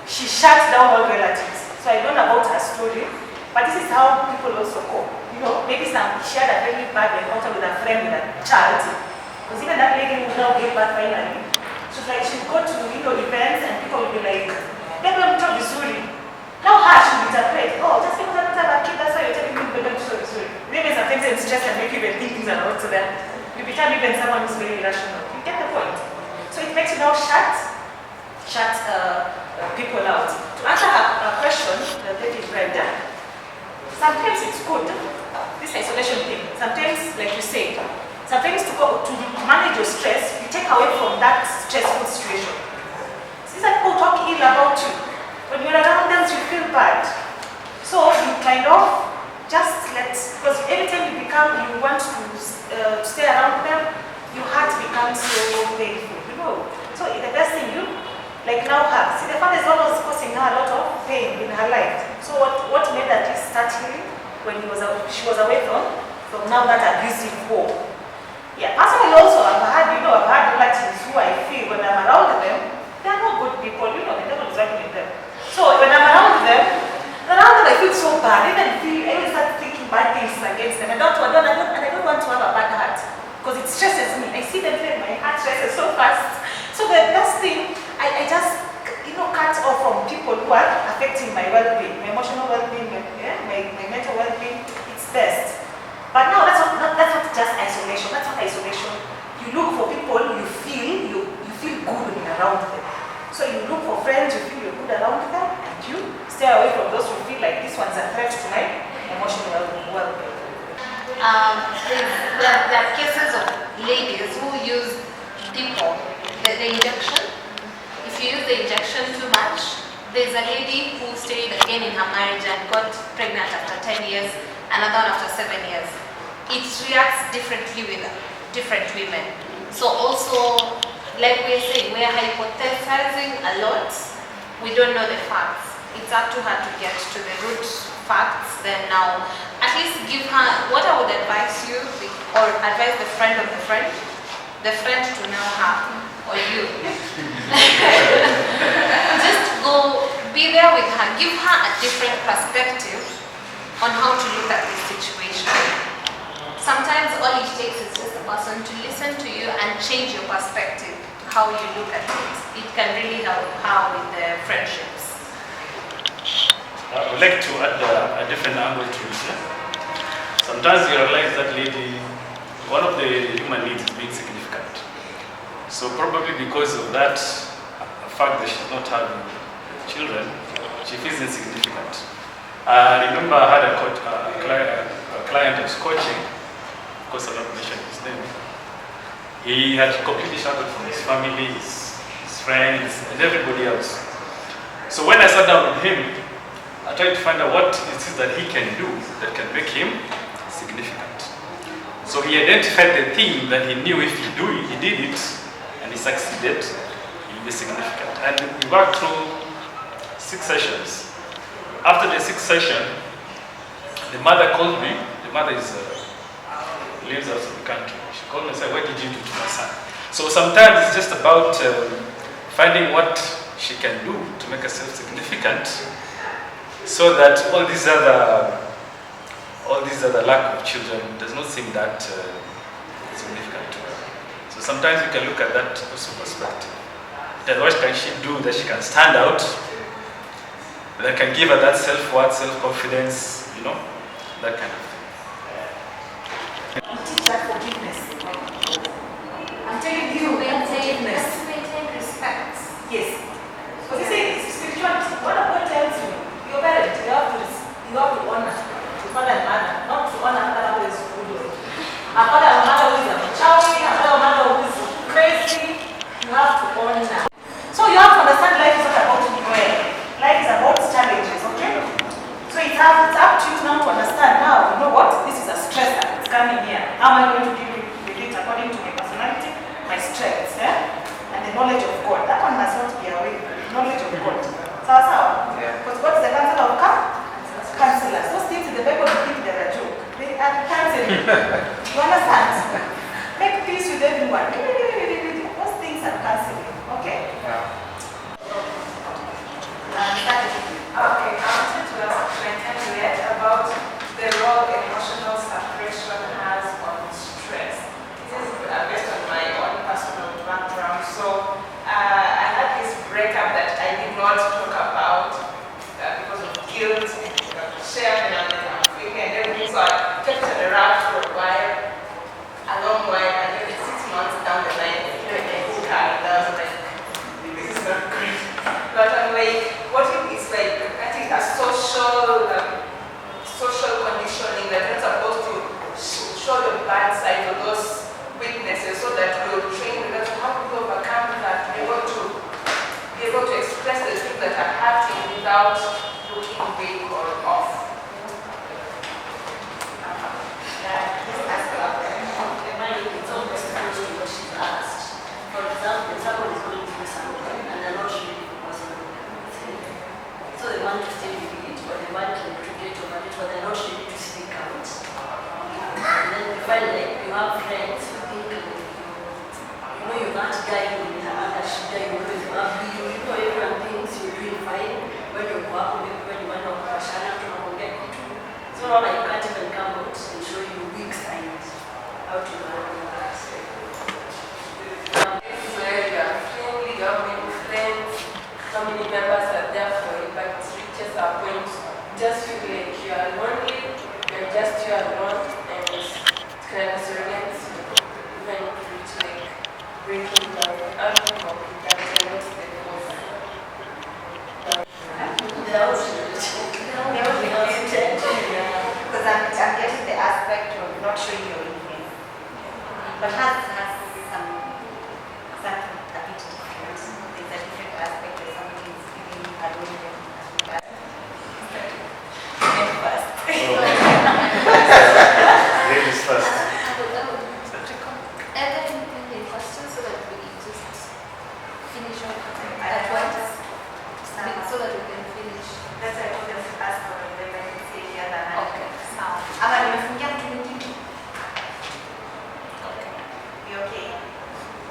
she shut down all relatives. So I don't know about her story, but this is how people also cope. You know, maybe she had a very bad encounter with a friend with a child. Because even that lady who now gave birth finally, she's like, she'd go to events and interpret, oh, just because I don't have a kid, that's why you're telling me bedtime story. Maybe sometimes they're stressed and make you even think things are not so that you become even someone who's very irrational. You get the point? So it makes you now shut people out. To answer her question, the lady Brenda, sometimes it's good, this isolation thing. Sometimes, like you said, sometimes to manage your stress, you take away from that stressful situation. See that people talk ill about you. When you're around them, you feel bad. So you kind of just because every time you want to stay around them, your heart becomes so painful, you know. So the best thing like now see the father is always causing her a lot of pain in her life. So what made her start healing when she was away from now that abusive war. Yeah, personally also I've had relatives who I feel when I'm around them, they're not good people, the devil is working with them. So when I'm around them, I feel so bad. I even start thinking bad things against them. I don't want to have a bad heart because it stresses me. I see them and my heart stresses so fast. So the best thing, I just cut off from people who are affecting my well-being, my emotional well-being, my mental well-being. It's best. But now that's not just isolation. That's not isolation. You look for people you feel good when you're around them. So you look for friends you feel you're good around them, and you stay away from those who feel like this one's a threat to my emotional well-being. There are cases of ladies who use the injection. If you use the injection too much, there's a lady who stayed again in her marriage and got pregnant after 10 years, another one after 7 years. It reacts differently with different women. So also, like we're saying, we're hypothesizing a lot. We don't know the facts. It's up to her to get to the root facts. Then now, at least give her, what I would advise you, or advise the friend of the friend to know her, or you. Just go, be there with her, give her a different perspective on how to look at this situation. Sometimes all it takes is just a person to listen to you and change your perspective, how you look at it. It can really help her with the friendships. I would like to add a different angle to it. Sometimes you realize that lady, one of the human needs is being significant. So probably because of that, the fact that she's not having children, she feels insignificant. I remember I had a client I was coaching, of course I'm not mentioning his name. He had completely shut out from his family, his friends, and everybody else. So when I sat down with him, I tried to find out what it is that he can do that can make him significant. So he identified the thing that he knew if he did it, and he succeeded, he'll be significant. And we worked through 6 sessions. After the 6th session, the mother called me. The mother lives out of the country. She called me and said, "What did you do to my son?" So sometimes it's just about finding what she can do to make herself significant, so that all these other lack of children does not seem that significant to her. So sometimes you can look at that also perspective. Then what can she do that she can stand out, that can give her that self-worth, self-confidence, that kind of thing. Teach that forgiveness. I'm telling you, forgiveness. Maintain respect. Yes. Because you say spirituality, what God tells you, your parents, you have to honor your father and mother, not to honor another who is good. A father and mother who is a child, a father and mother who is crazy, you have to honor. So you have to understand life is not about prayer. Life is about challenges, okay? So it's up to you now to understand now, you know what? This is a stress that is coming here. How am I going to deal with it according to my personality, my strengths, and the knowledge of God? That one must not be away. Knowledge of God. Sawa? Because God is the counselor of counselors. Those things in the Bible you think they're a joke. They are counseling. You understand? Make peace with everyone. Those things are counseling. Okay? Yeah. Okay, I wanted to ask Juliet about the role emotional suppression has on stress. This is based on my own personal background. So I had this breakup that I did not talk about because of guilt and without looking big or off. It's almost close to what she's asked. For example, someone is going through something and they're not really possible. So they want to stay with it, or they want to get over it, but they're not ready to speak out. And then you find like you have friends who think you're that guy who is another guy who is happy, everyone thinks you're doing fine. When you go up, maybe when you want to Shana to get it. So now you can't even come out and show you weak signs. How to handle that. This is where you are friendly, you have many friends, family members are there for you, but it reaches a point, just feel like you are lonely, you're just you alone, and it's kind of surrounding you, even if you reach like breaking down. I don't know that I what's the cause. Because I'm getting the aspect of not showing your influence. But has some something a bit different. There's a different aspect where somebody is feeling alone and first. Ladies first. Any questions so that we just finish at once? So that we can finish. That's why I told them to ask for the women to say the other hand. Okay, sawa. Ama nimefungia mtu mwingine. You okay?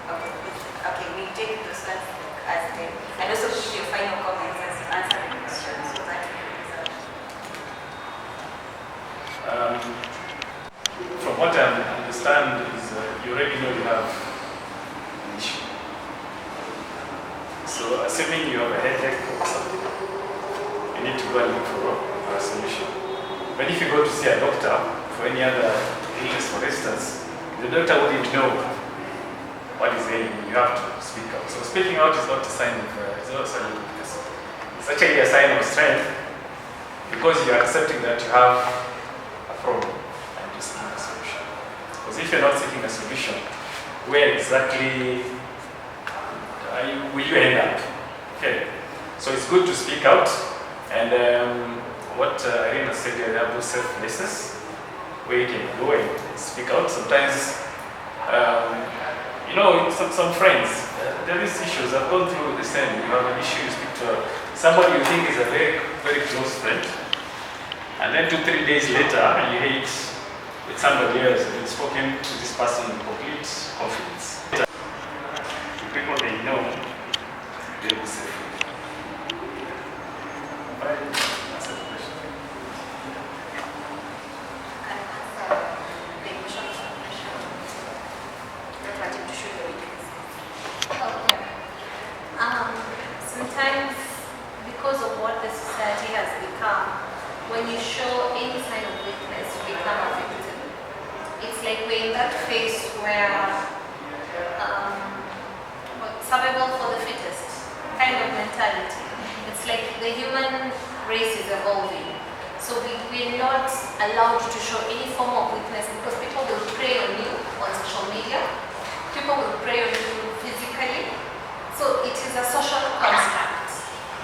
Okay, we take those ones as them. And also give your final comments as you answer the questions so that we can resolve. From what I understand is you already know you have an issue. So assuming you have a headache or something, you need to go and look for a solution. But if you go to see a doctor for any other illness, for instance, the doctor wouldn't know what is ailing you. You have to speak out. So speaking out is not a sign of it's not a sign of weakness. It's actually a sign of strength because you are accepting that you have a problem and you're seeking a solution. Because if you're not seeking a solution, where exactly will you end up? Okay. So it's good to speak out. And what Irina said, there are those safe places where you can go and speak out. Sometimes, some friends, there is issues. I've gone through the same. You have an issue, you speak to somebody you think is a very, very close friend. And then 2-3 days later, you hate with somebody else and you've spoken to this person in complete confidence. The people they know, they will say, answer the question. Sometimes, because of what the society has become, when you show any sign of weakness, you become a victim. It's like we're in that phase where survival for the fittest kind of mentality. It's like the human race is evolving. So we're not allowed to show any form of weakness because people will prey on you on social media. People will prey on you physically. So it is a social construct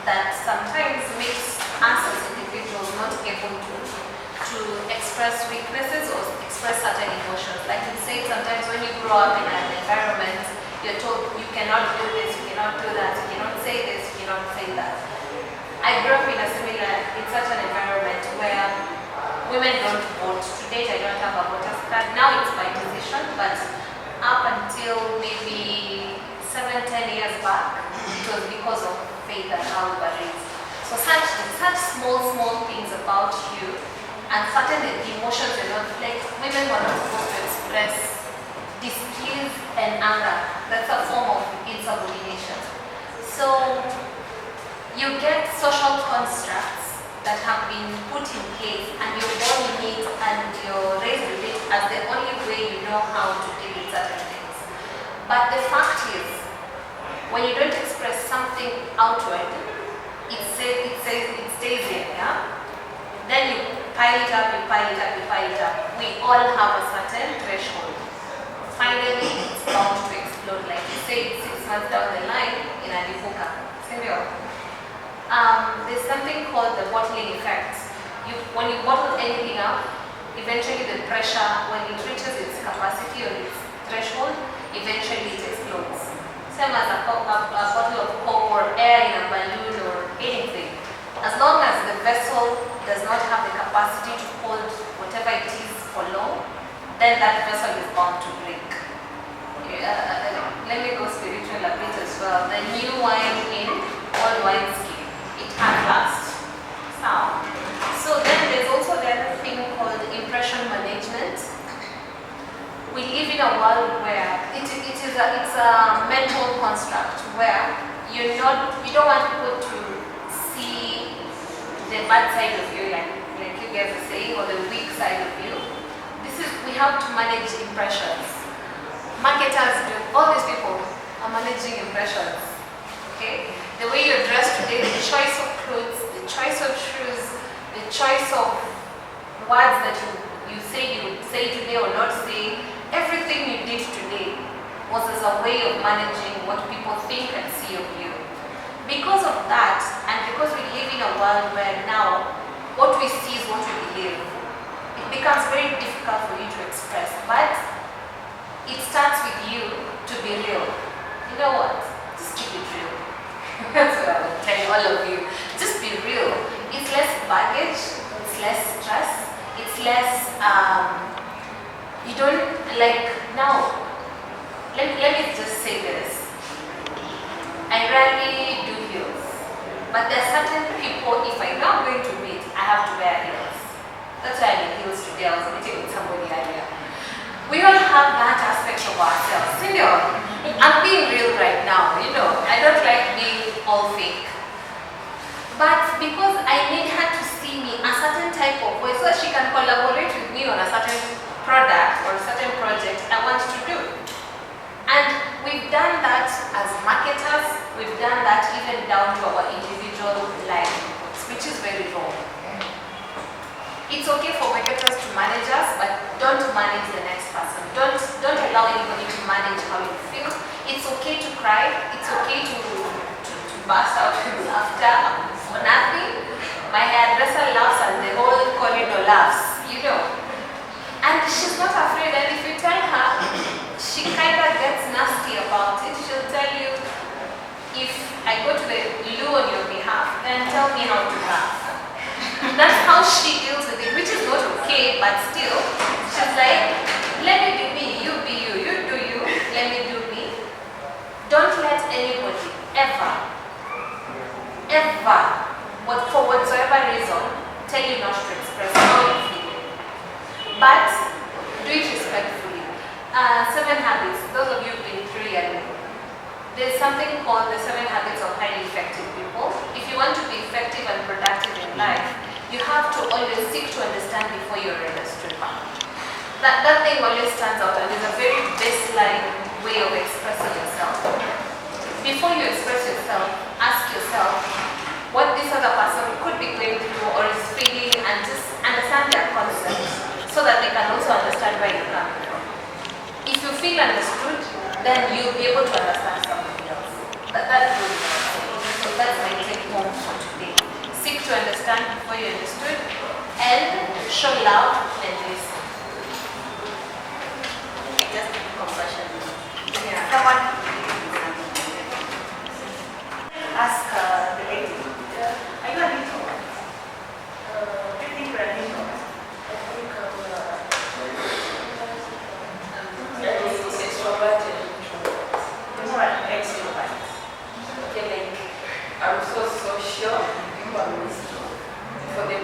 that sometimes makes us as individuals not able to express weaknesses or express certain emotions. Like you say, sometimes when you grow up in an environment, you're told you cannot do this, you cannot do that, you cannot say this, you cannot say that. I grew up in such an environment where women don't vote. To date, I don't have a voter's card. Now it's my decision, but up until maybe 7-10 years back, it was because of faith and how we were raised. So such small things about you and certain emotions are not, like women were not supposed to express displease and anger. That's a form of insubordination. So you get social constructs that have been put in place and you're born in it and you're raised with it as the only way you know how to deal with certain things. But the fact is, when you don't express something outward, it stays in, yeah? Then you pile it up. We all have a certain threshold. Finally, it's bound to explode. Like you say, 6 months down the line, in a dipuka. there's something called the bottling effect. When you bottle anything up, eventually the pressure, when it reaches its capacity or its threshold, eventually it explodes. Same as a bottle of Coke or air in a balloon or anything. As long as the vessel does not have the capacity to hold whatever it is for long, then that vessel is bound to break. Let me go spiritual a bit as well. The new wine in old wineskin, it can last. Now, so then there's also the other thing called impression management. We live in a world where it's a mental construct where you don't want people to see the bad side of you, like you guys are saying, or the weak side of you. We have to manage impressions. Marketers do, all these people are managing impressions. Okay? The way you're dressed today, the choice of clothes, the choice of shoes, the choice of words that you say you would say today or not say, everything you did today was as a way of managing what people think and see of you. Because of that, and because we live in a world where now what we see is what we believe, it becomes very difficult for you to express. But it starts with you to be real. You know what? Just keep it real. That's what I would tell all of you. Just be real. It's less baggage, it's less stress, it's less, you don't, like, now, let me just say this. I rarely do heels. But there are certain people, if I know I'm going to meet, I have to wear heels. That's why I'm in heels today. I was meeting with somebody earlier. We all have that aspect of ourselves. I'm being real right now, I don't like being all fake. But because I need her to see me a certain type of way so that she can collaborate with me on a certain product or a certain project I want to do. And we've done that as marketers, we've done that even down to our individual livelihoods, which is very wrong. It's okay for marketers to manage us, but don't manage the next person. Don't allow anybody to manage how you feel. It's okay to cry. It's okay to burst out with laughter for nothing. My hairdresser laughs and the whole corridor laughs, And she's not afraid. And if you tell her, she kind of gets nasty about it. She'll tell you, if I go to the loo on your behalf, then tell me how to laugh. That's how she deals with it, which is not okay, but still, she's like, let me be me, you be you do you, let me do me. Don't let anybody ever, for whatsoever reason, tell you not to express how you feel. But do it respectfully. 7 habits, those of you who've been through your there's something called the 7 habits of highly effective people. If you want to be effective and productive in life, you have to always seek to understand before you're understood. That thing always stands out and is a very baseline way of expressing yourself. Before you express yourself, ask yourself what this other person could be going through or is feeling, and just understand their concept so that they can also understand where you're coming from. If you feel understood, then you'll be able to understand somebody else. That's really so that's my take home for today. Seek to understand before you understood, and show love and listen. Just be compassionate. Yeah. Someone ask the lady, are you an introvert? Do you think you're an introvert? You're more an extrovert. I'm so social. For the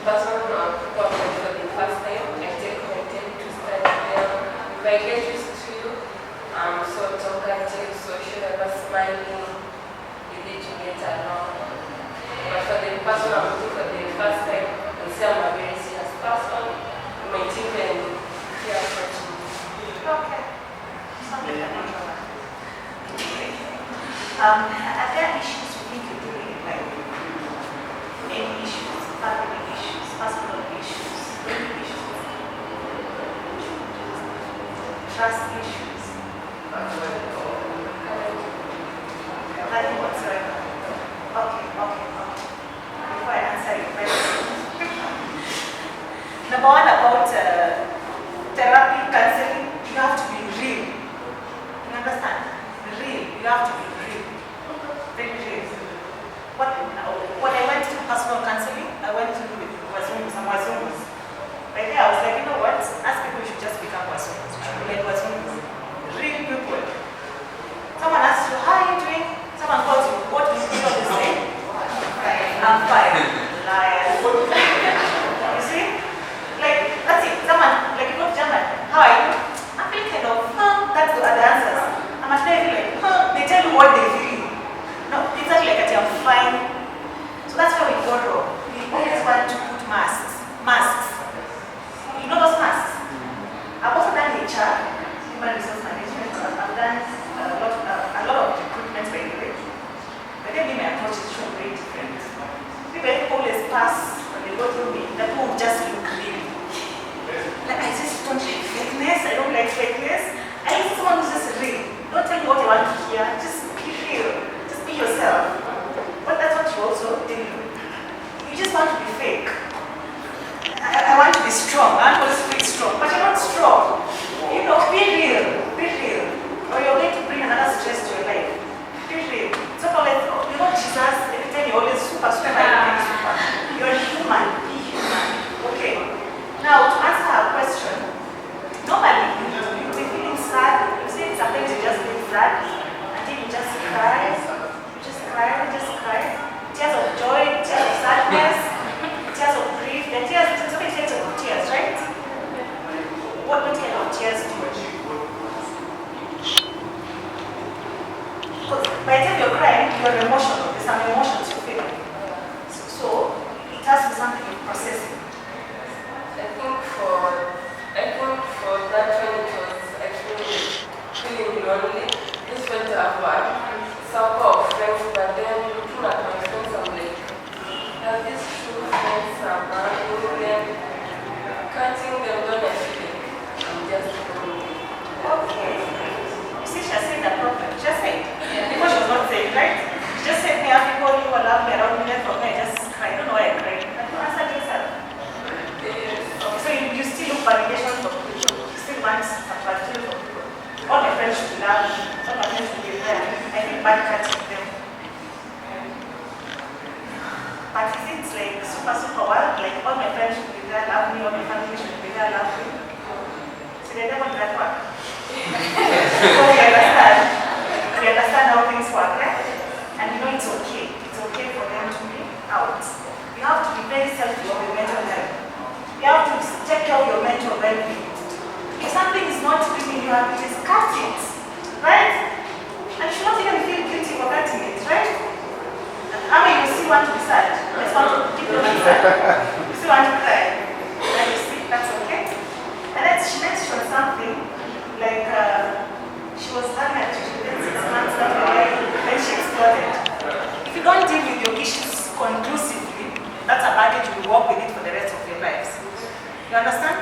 person who I'm talking for the first time, I take my time to study them. If I get used to you, I'm so talkative, social, ever smiling, easy to get along. But for the person I'm looking for the first time, I say I'm a very serious person. You might even hear from me. Okay. Something like an introvert. Are there issues you think you do in life? Any issues, family issues, personal issues, any issues, trust issues, nothing whatsoever. Number one about therapy, counseling, you have to be real. You understand? Real. You have to be real. Very real. When I went to personal counseling, I went to some Wazungus. Right there, I was like, you know what? Ask people should just become Wazungus. You should be like Wazungus. Real people. Someone asks you, how are you doing? Someone calls you, what do you always say? I'm fine. Liar. You see? Like, that's it. Someone, like you go to German, how are you? I'm feeling kind of, that's the other answers. I'm actually like, they tell you what they feel. No, it's not like I'm fine. So that's where we go wrong. We always want to put masks. Masks. You know those masks? I've also done HR, human resource management. I've done a lot of recruitment, by the way. But then my approach is very different. People always pass when they go through me. The people just look real. Like, I just don't like fakeness. I don't like fakeness. I need someone who's just real. Don't tell me what you want to hear. Just be real. Just be yourself. But that's what you also do. You just want to be fake. I want to be strong. I want to speak strong. But you're not strong. You know, be real. Be real. Or you're going to bring another stress to your life. Be real. So always, you know, Jesus, every time you're always super. You're human. Be human. Okay. Now, to answer her question, normally you'll be feeling sad. You say sometimes you just feel sad until you just cry. You just cry, just cry. Tears of joy, tears of sadness, tears of grief, and tears, something tears of tears, right? What kind of tears do you? Because by the time you're crying, you're emotional. There's some emotions you feel. So it has to be something you're processing. I think for that when it was actually feeling lonely, this went to have a circle of friends, but then looking at my friends, I'm like, are these true friends surrounding them, cutting them down and feeling, I'm just lonely. Okay. You see, she said that problem. She just said, because she was not saying, right? She just said, me, I have people who love me around me, then for me, I just cry. I don't know why I cry. But you answered yourself. So you still look validation for people. You still want some validation for people. All my friends should love me. All my friends should be there. I feel bad catching them. But is it like super wild? Like all my friends should be there, love me, all my family should be there, love me. So they never do that work. So we understand how things work, right? And you know it's okay. It's okay for them to be out. You have to be very selfish with your mental health. You have to take care of your mental well-being. If something is not bringing you happy, just cut it, right? And you should not even feel guilty for cutting it, right? I mean, you still want to be sad. You just want to keep your sad. You still want to cry. And you see, that's okay. And then she mentioned something like she was having a relationship 6 months down the line, then she exploded. If you don't deal with your issues conclusively, that's a baggage you will walk with it for the rest of your lives. You understand?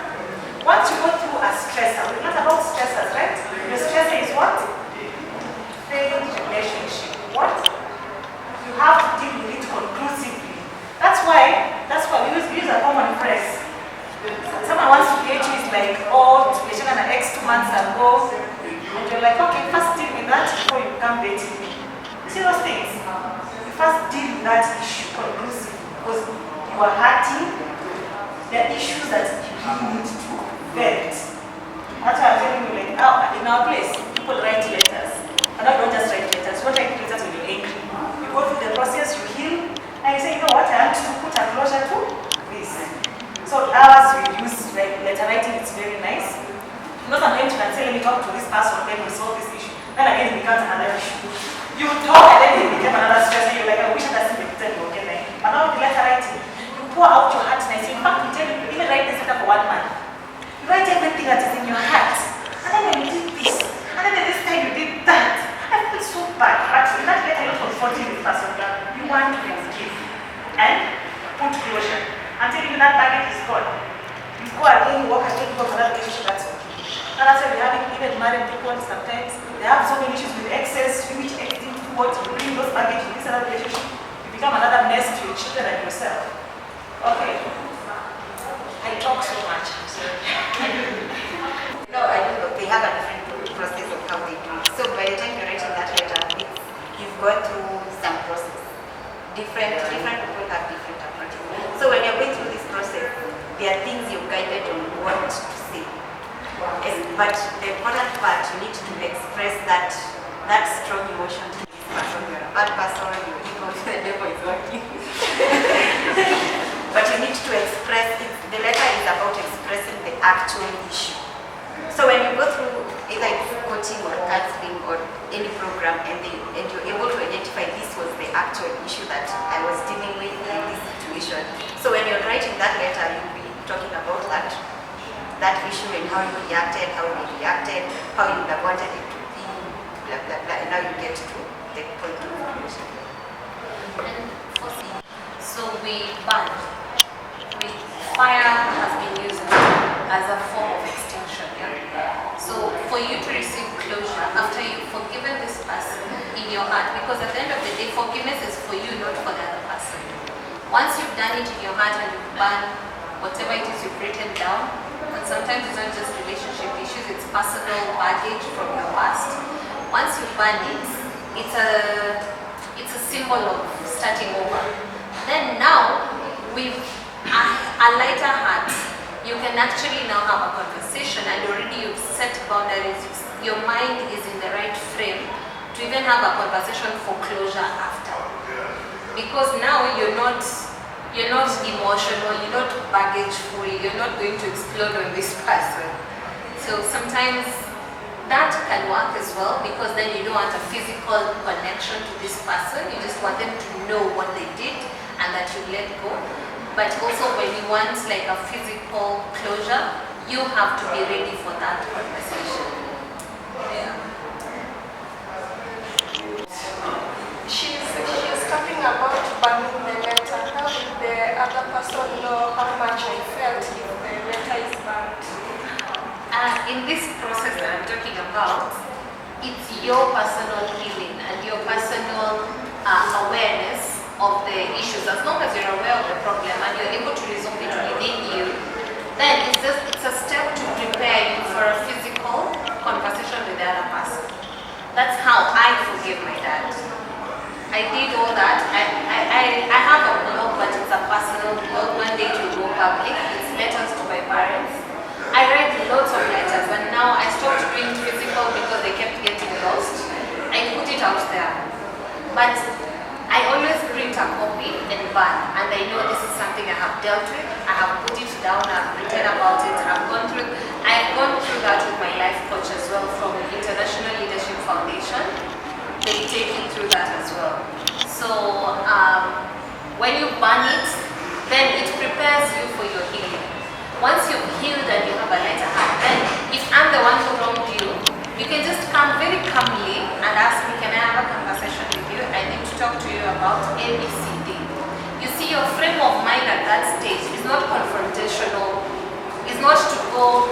Once you go through a stressor, we're not about stressors, right? Your stressor is what? Failed relationship. What? You have to deal with it conclusively. That's why we use a common phrase. Someone wants to date you, is like, oh, we should an ex 2 months ago. And you're like, okay, first deal with that before you come dating me. You see those things? You first deal with that issue conclusively because you are hurting the issues that you really need to vet. That's why I'm telling you, like, in our place, people write letters. And I don't just write letters. You don't write letters when you're angry. You go through the process, you heal, and you say, you know what, I want to put a closure to this. So ours we use letter writing, it's very nice. You know, sometimes you can say, let me talk to this person, then we solve this issue. Then again, it becomes another issue. You talk and then it becomes another stress, and you're like, I wish I had seen the picture you were getting. But now with the letter writing, you pour out your heart nicely. In fact, we tell you, even write this letter for 1 month. You write everything that is in your heart. And then when you did this, and then this time you did that. I feel so bad. But in that letter, you're not confronting the person. You want to forgive and put closure. Until even that baggage is gone. You go again, you walk again, you go for that relationship, that's okay. And that's why we're having even married people sometimes. They have so many issues with excess, which ex didn't do what, you bring those baggage in this other relationship. You become another mess to your children and yourself. Okay. I they talk so much. No, I don't know. They have a different process of how they do it. So by the time you're writing that letter, you've gone through some process. Different people have different approaches. So when you're going through this process, there are things you're guided on what to say. But the important part, you need to express that strong emotion to this person. You're a bad person, you're evil, the devil is working. But you need to express it. The letter is about expressing the actual issue. So when you go through either it's coaching or counseling or any program and you're able to identify this was the actual issue that I was dealing with in this situation. So when you're writing that letter, you'll be talking about that issue and how you reacted, how you reacted, how you would have wanted it to be, blah, blah, blah. And now you get to the point of conclusion. So we ban. Fire has been used as a form of extinction. Yeah? So for you to receive closure after you've forgiven this person in your heart, because at the end of the day, forgiveness is for you, not for the other person. Once you've done it in your heart and you've burned whatever it is you've written down, and sometimes it's not just relationship issues, it's personal baggage from your past. Once you've burned it, it's a symbol of starting over. Then now, with a lighter heart, you can actually now have a conversation and already you've set boundaries. Your mind is in the right frame to even have a conversation for closure after. Because now you're not emotional, you're not baggage free, you're not going to explode on this person. So sometimes that can work as well, because then you don't want a physical connection to this person, you just want them to know what they did and that you let go. But also when you want like a physical closure, you have to be ready for that conversation. Yeah. She's talking about burning the letter. How did the other person know how much I felt if the letter is burned? In this process that I'm talking about, it's your personal healing and your personal awareness of the issues. As long as you're aware of the problem and you're able to resolve it within you, then it's a step to prepare you for a physical conversation with the other person. That's how I forgive my dad. I did all that. I have a blog, but it's a personal blog. One day it will go public. It's letters to my parents. I write lots of letters, but now I stopped doing physical because they kept getting lost. I put it out there. But I always print a copy and burn, and I know this is something I have dealt with. I have put it down, I've written about it, I've gone through that with my life coach as well from International Leadership Foundation. They take you through that as well. So when you burn it, then it prepares you for your healing. Once you've healed and you have a lighter heart, then if I'm the one who wronged you, you can just come very calmly and ask me, can I have a conversation with you? I need to talk to you about ABCD. You see, your frame of mind at that stage is not confrontational. It's not to go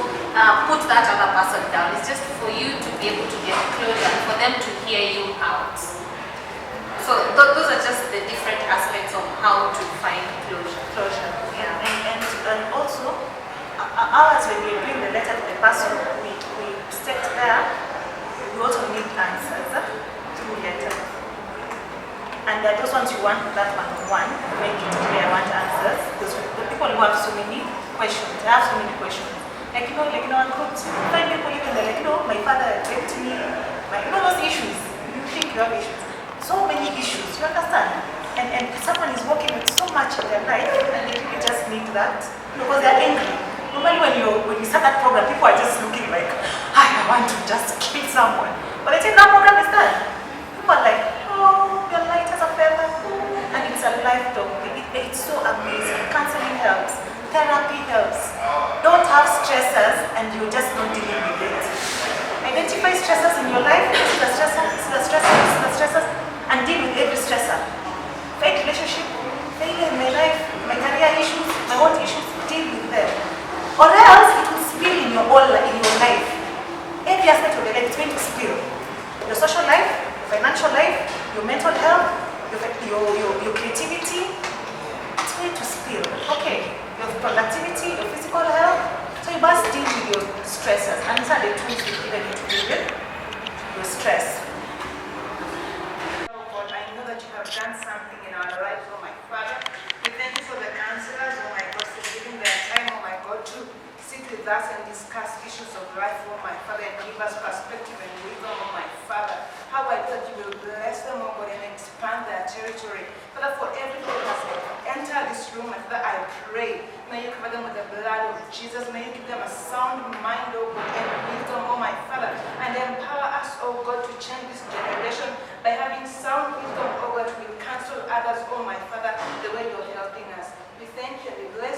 put that other person down. It's just for you to be able to get closure, for them to hear you out. So those are just the different aspects of how to find closure. Yeah, and also, ours, when we're doing the letter to the person, we state there, we also need answers through letters. And those ones you want that one-on-one, make it clear, I want answers. Because the people who have so many questions, they have so many questions. Like in our groups, find people you can like, my father raped me, those issues. You think you have issues. So many issues, you understand? And someone is working with so much in their life and they really just need that because they're angry. Normally when you start that program, people are just looking like, I want to just kill someone. But the time that program is done, people are like, oh, you're light as a feather. And it's a life talk. It's so amazing. Counseling helps. Therapy helps. Don't have stressors and you're just not dealing with it. Identify stressors in your life, the stressors, and deal with every stressor. Failed relationship, failure in my life, my career issues, my own issues, deal with them. Or else it will spill in your life. Every aspect of your life is going to spill. Your social life, your financial life, your mental health, your creativity, it's going to spill. Okay, your productivity, your physical us and discuss issues of life, oh my Father, and give us perspective and wisdom, oh my Father. How I pray that you will bless them, oh God, and expand their territory. Father, for everyone who has entered this room, my Father, I pray, may you cover them with the blood of Jesus. May you give them a sound mind, oh God, and wisdom, oh my Father, and empower us, oh God, to change this generation by having sound wisdom, oh God, to counsel others, oh my Father, the way you're helping us. We thank you and we bless